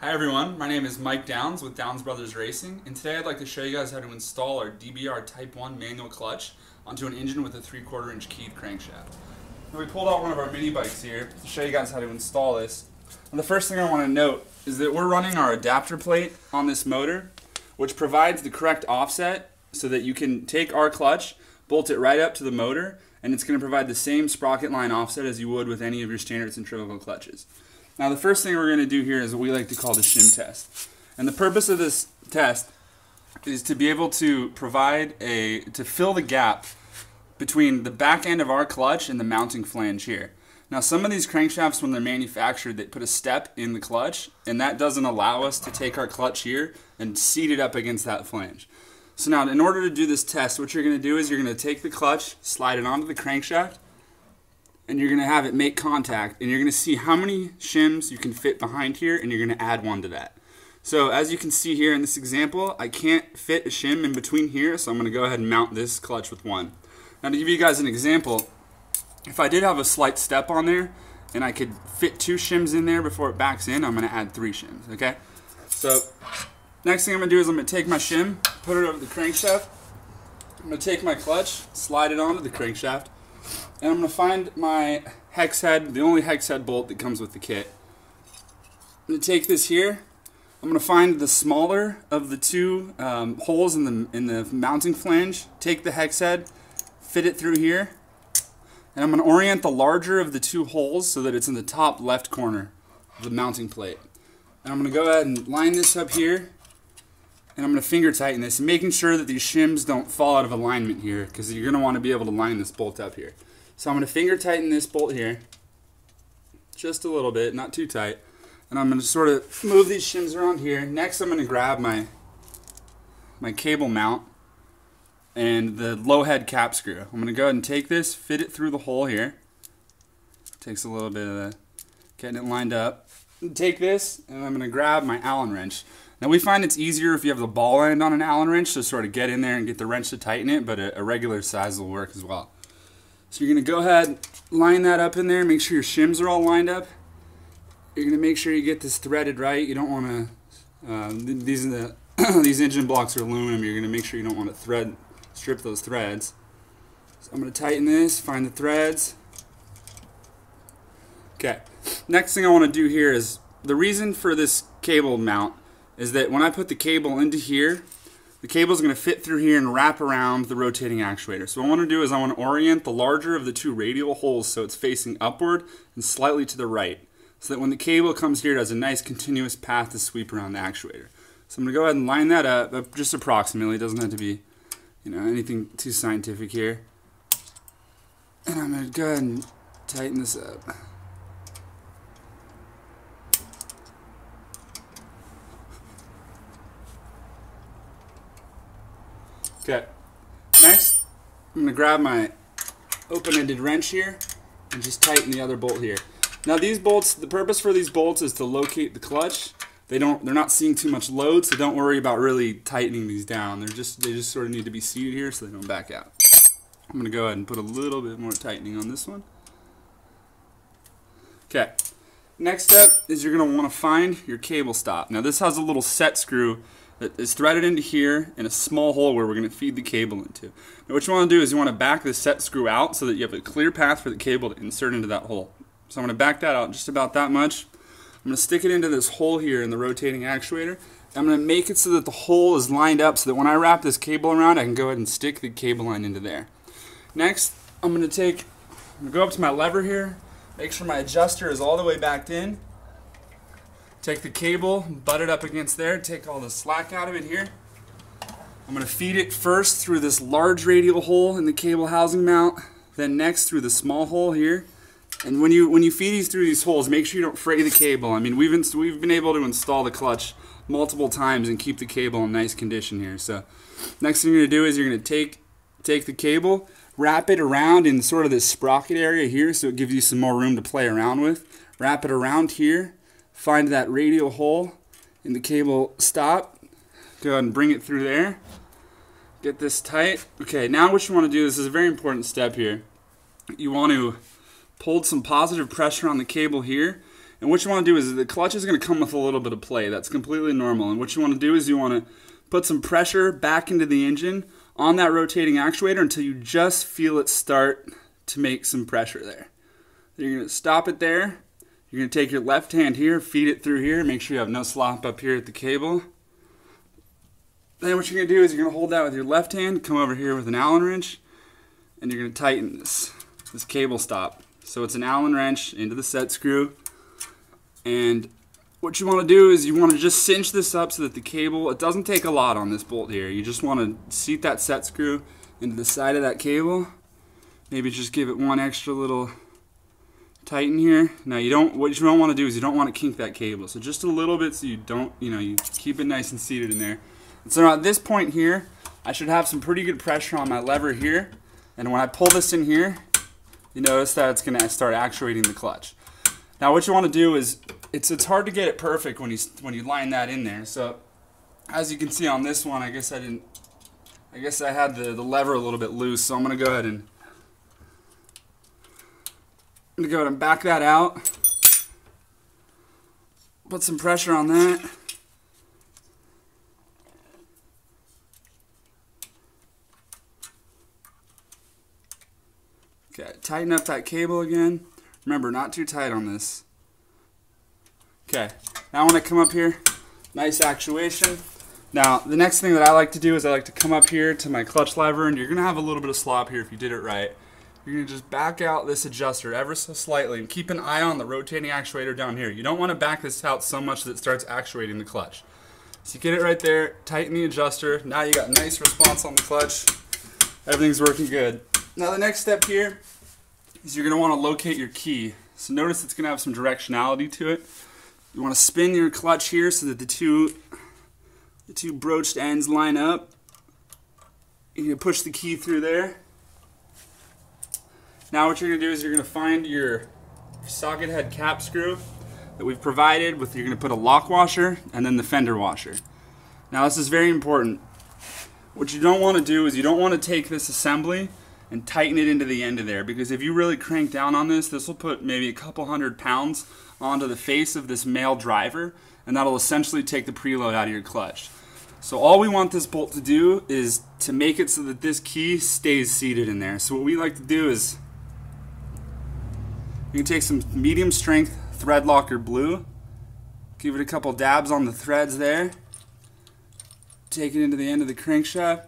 Hi everyone, my name is Mike Downs with Downs Brothers Racing, and today I'd like to show you guys how to install our DBR1 manual clutch onto an engine with a 3/4 inch keyed crankshaft. Now we pulled out one of our mini bikes here to show you guys how to install this. And the first thing I want to note is that we're running our adapter plate on this motor, which provides the correct offset so that you can take our clutch, bolt it right up to the motor, and it's going to provide the same sprocket line offset as you would with any of your standard centrifugal clutches. Now the first thing we're going to do here is what we like to call the shim test. And the purpose of this test is to be able to to fill the gap between the back end of our clutch and the mounting flange here. Now some of these crankshafts, when they're manufactured, they put a step in the clutch, and that doesn't allow us to take our clutch here and seat it up against that flange. So now in order to do this test, what you're going to do is you're going to take the clutch, slide it onto the crankshaft, and you're going to have it make contact, and you're going to see how many shims you can fit behind here, and you're going to add one to that. So as you can see here in this example, I can't fit a shim in between here, so I'm going to go ahead and mount this clutch with one. Now to give you guys an example, if I did have a slight step on there, and I could fit 2 shims in there before it backs in, I'm going to add 3 shims, okay? So next thing I'm going to do is I'm going to take my shim, put it over the crankshaft. I'm going to take my clutch, slide it onto the crankshaft, and I'm going to find my hex head, the only hex head bolt that comes with the kit. I'm going to take this here. I'm going to find the smaller of the 2 holes in the mounting flange, take the hex head, fit it through here, and I'm going to orient the larger of the 2 holes so that it's in the top left corner of the mounting plate. And I'm going to go ahead and line this up here, and I'm going to finger tighten this, making sure that these shims don't fall out of alignment here, because you're going to want to be able to line this bolt up here. So I'm going to finger tighten this bolt here, just a little bit, not too tight. And I'm going to sort of move these shims around here. Next I'm going to grab my cable mount and the low head cap screw. I'm going to go ahead and take this, fit it through the hole here. Takes a little bit of getting it lined up. Take this, and I'm going to grab my Allen wrench. Now we find it's easier if you have the ball end on an Allen wrench to sort of get in there and get the wrench to tighten it, but a regular size will work as well. So you're going to go ahead, line that up in there, make sure your shims are all lined up. You're going to make sure you get this threaded right. You don't want to, these engine blocks are aluminum. You're going to make sure you don't want to strip those threads. So I'm going to tighten this, find the threads. Okay, next thing I want to do here is, the reason for this cable mount is that when I put the cable into here, the cable is going to fit through here and wrap around the rotating actuator. So what I want to do is I want to orient the larger of the 2 radial holes so it's facing upward and slightly to the right, so that when the cable comes here, it has a nice continuous path to sweep around the actuator. So I'm going to go ahead and line that up, just approximately. It doesn't have to be, anything too scientific here. And I'm going to go ahead and tighten this up. Okay, next I'm going to grab my open-ended wrench here and just tighten the other bolt here. Now these bolts, the purpose for these bolts is to locate the clutch. They're not seeing too much load, so don't worry about really tightening these down. They just sort of need to be seated here so they don't back out. I'm going to go ahead and put a little bit more tightening on this one. Okay, next step is you're going to want to find your cable stop. Now this has a little set screw that is threaded into here in a small hole where we're going to feed the cable into. Now what you want to do is you want to back the set screw out so that you have a clear path for the cable to insert into that hole. So I'm going to back that out just about that much. I'm going to stick it into this hole here in the rotating actuator. I'm going to make it so that the hole is lined up so that when I wrap this cable around, I can go ahead and stick the cable line into there. Next, I'm going to go up to my lever here, make sure my adjuster is all the way backed in. Take the cable, butt it up against there, take all the slack out of it here. I'm going to feed it first through this large radial hole in the cable housing mount, then next through the small hole here. And when you feed these through these holes, make sure you don't fray the cable. I mean, we've been able to install the clutch multiple times and keep the cable in nice condition here. So next thing you're going to do is you're going to take the cable, wrap it around in sort of this sprocket area here so it gives you some more room to play around with. Wrap it around here. Find that radial hole in the cable stop. Go ahead and bring it through there. Get this tight. Okay, now what you want to do, this is a very important step here. You want to hold some positive pressure on the cable here And what you want to do is the clutch is going to come with a little bit of play. That's completely normal. And what you want to do is you want to put some pressure back into the engine on that rotating actuator until you just feel it start to make some pressure there. Then you're going to stop it there. You're going to take your left hand here, feed it through here, make sure you have no slop up here at the cable. Then what you're going to do is you're going to hold that with your left hand, come over here with an Allen wrench, and you're going to tighten this cable stop. So it's an Allen wrench into the set screw. And what you want to do is you want to just cinch this up so that the cable, it doesn't take a lot on this bolt here. You just want to seat that set screw into the side of that cable. Maybe just give it one extra little tighten here. Now what you don't want to do is you don't want to kink that cable. So just a little bit so you don't, you keep it nice and seated in there. And so at this point here, I should have some pretty good pressure on my lever here. And when I pull this in here, you notice that it's going to start actuating the clutch. Now what you want to do is, it's hard to get it perfect when you line that in there. So as you can see on this one, I guess I had the lever a little bit loose, so I'm going to go ahead and back that out. Put some pressure on that. Okay, tighten up that cable again. Remember, not too tight on this. Okay, now when I come up here, nice actuation. Now, the next thing that I like to do is I like to come up here to my clutch lever, and you're going to have a little bit of slop here if you did it right. You're going to just back out this adjuster ever so slightly and keep an eye on the rotating actuator down here. You don't want to back this out so much that it starts actuating the clutch. So you get it right there, tighten the adjuster. Now you got nice response on the clutch. Everything's working good. Now the next step here is you're going to want to locate your key. So notice it's going to have some directionality to it. You want to spin your clutch here so that the two broached ends line up. You're going to push the key through there. Now what you're going to do is you're going to find your socket head cap screw that we've provided with. You're going to put a lock washer and then the fender washer. Now this is very important. What you don't want to do is you don't want to take this assembly and tighten it into the end of there, because if you really crank down on this will put maybe a couple 100 pounds onto the face of this male driver, and that'll essentially take the preload out of your clutch. So all we want this bolt to do is to make it so that this key stays seated in there. So what we like to do is you can take some medium strength thread locker blue, give it a couple dabs on the threads there, take it into the end of the crankshaft.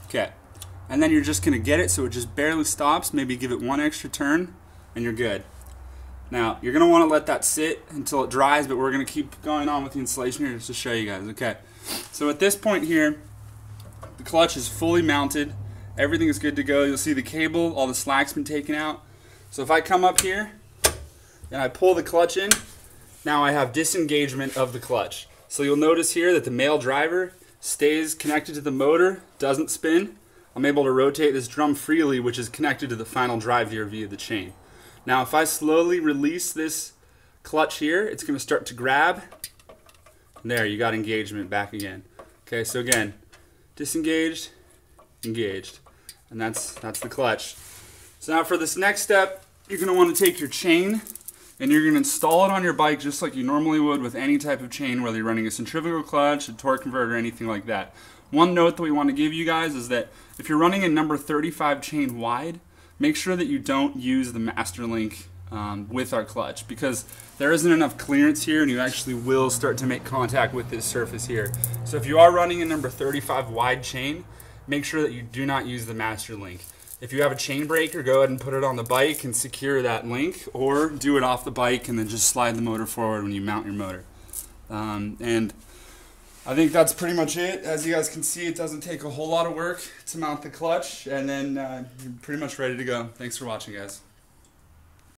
Okay, and then you're just going to get it so it just barely stops, maybe give it one extra turn, and you're good. Now, you're going to want to let that sit until it dries, but we're going to keep going on with the installation here just to show you guys. Okay, so at this point here, the clutch is fully mounted. Everything is good to go. You'll see the cable, all the slack's been taken out. So if I come up here and I pull the clutch in, now I have disengagement of the clutch. So you'll notice here that the male driver stays connected to the motor, doesn't spin. I'm able to rotate this drum freely, which is connected to the final drive gear via the chain. Now if I slowly release this clutch here, it's going to start to grab. And there, you got engagement back again. Okay, so again, disengaged, engaged. And that's the clutch. So now for this next step, you're going to want to take your chain and you're going to install it on your bike just like you normally would with any type of chain, whether you're running a centrifugal clutch, a torque converter, anything like that. One note that we want to give you guys is that if you're running a number 35 chain wide, make sure that you don't use the master link with our clutch, because there isn't enough clearance here and you actually will start to make contact with this surface here. So if you are running a number 35 wide chain, make sure that you do not use the master link. If you have a chain breaker, go ahead and put it on the bike and secure that link, or do it off the bike and then just slide the motor forward when you mount your motor. And I think that's pretty much it. As you guys can see, it doesn't take a whole lot of work to mount the clutch, and then you're pretty much ready to go. Thanks for watching, guys.